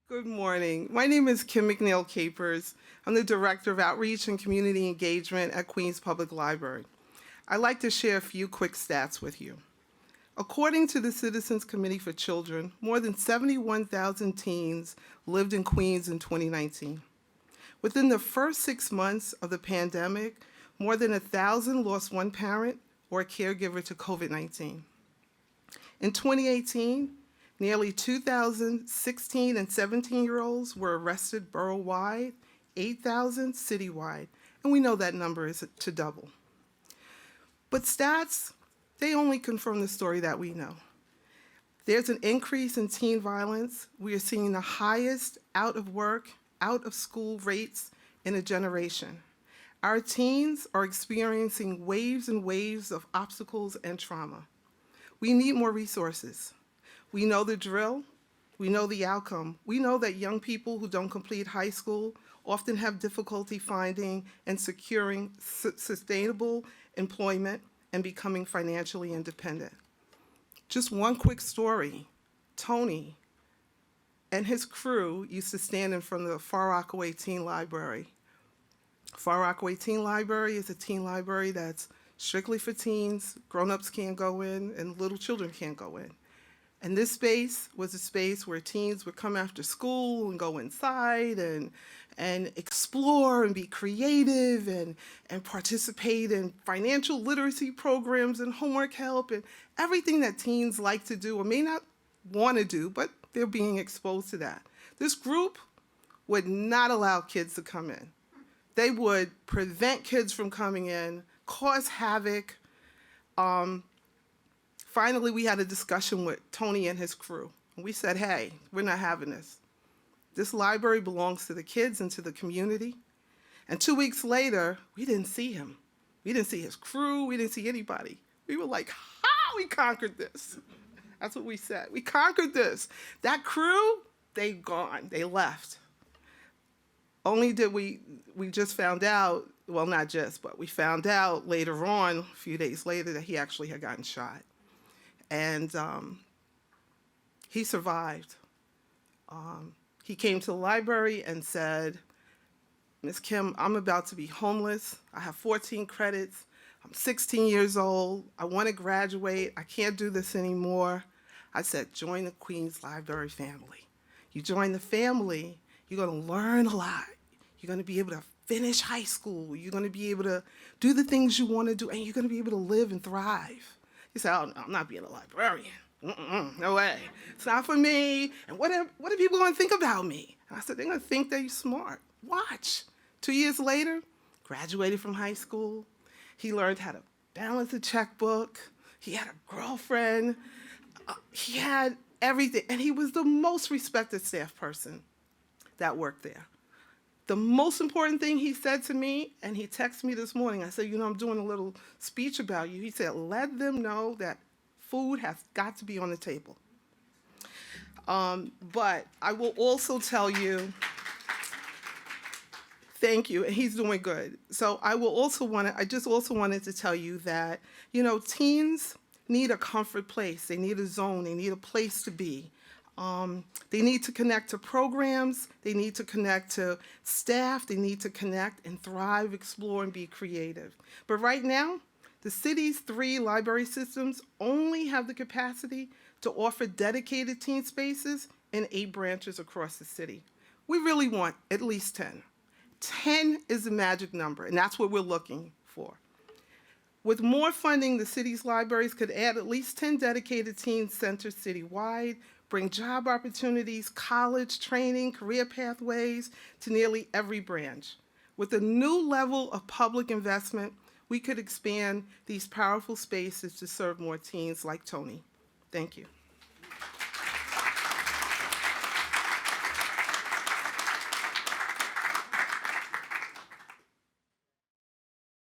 Good morning. My name is Kim McNeil-Capers. I'm the Director of Outreach and Community Engagement at Queens Public Library. I'd like to share a few quick stats with you. According to the Citizens Committee for Children, more than 71,000 teens lived in Queens in 2019. Within the first 6 months of the pandemic, more than 1,000 lost one parent or a caregiver to COVID-19. In 2018, nearly 2,000 16 and 17-year-olds were arrested borough-wide, 8,000 citywide, and we know that number is to double. But stats, they only confirm the story that we know. There's an increase in teen violence. We are seeing the highest out of work, out of school rates in a generation. Our teens are experiencing waves and waves of obstacles and trauma. We need more resources. We know the drill, we know the outcome. We know that young people who don't complete high school often have difficulty finding and securing sustainable employment and becoming financially independent. Just one quick story. Tony and his crew used to stand in front of the Far Rockaway Teen Library. Far Rockaway Teen Library is a teen library that's strictly for teens. Grown-ups can't go in and little children can't go in. And this space was a space where teens would come after school and go inside and explore and be creative and participate in financial literacy programs and homework help and everything that teens like to do or may not want to do, but they're being exposed to that. This group would not allow kids to come in. They would prevent kids from coming in, cause havoc. Finally, we had a discussion with Tony and his crew. And we said, hey, we're not having this. This library belongs to the kids and to the community. And 2 weeks later, we didn't see him. We didn't see his crew. We didn't see anybody. We were like, how we conquered this? That's what we said. We conquered this. That crew, they gone. They left. Only did we just found out, well, not just, but we found out later on, a few days later, that he actually had gotten shot. And he survived. He came to the library and said, Ms. Kim, I'm about to be homeless. I have 14 credits. I'm 16 years old. I want to graduate. I can't do this anymore. I said, join the Queens Library family. You join the family, you're going to learn a lot. You're going to be able to finish high school. You're going to be able to do the things you want to do, and you're going to be able to live and thrive. He said, oh, no, I'm not being a librarian. No way. It's not for me. And what are people going to think about me? And I said, they're going to think that you're smart. Watch. 2 years later, graduated from high school. He learned how to balance a checkbook. He had a girlfriend. He had everything. And he was the most respected staff person that worked there. The most important thing he said to me, and he texted me this morning, I said, you know, I'm doing a little speech about you. He said, let them know that food has got to be on the table. But I will also tell you, thank you, and he's doing good. So I just also wanted to tell you that, you know, teens need a comfort place. They need a zone. They need a place to be. They need to connect to programs, they need to connect to staff, they need to connect and thrive, explore, and be creative. But right now, the city's 3 library systems only have the capacity to offer dedicated teen spaces in 8 branches across the city. We really want at least 10. 10 is the magic number, and that's what we're looking for. With more funding, the city's libraries could add at least 10 dedicated teen centers citywide, bring job opportunities, college training, career pathways to nearly every branch. With a new level of public investment, we could expand these powerful spaces to serve more teens like Tony. Thank you.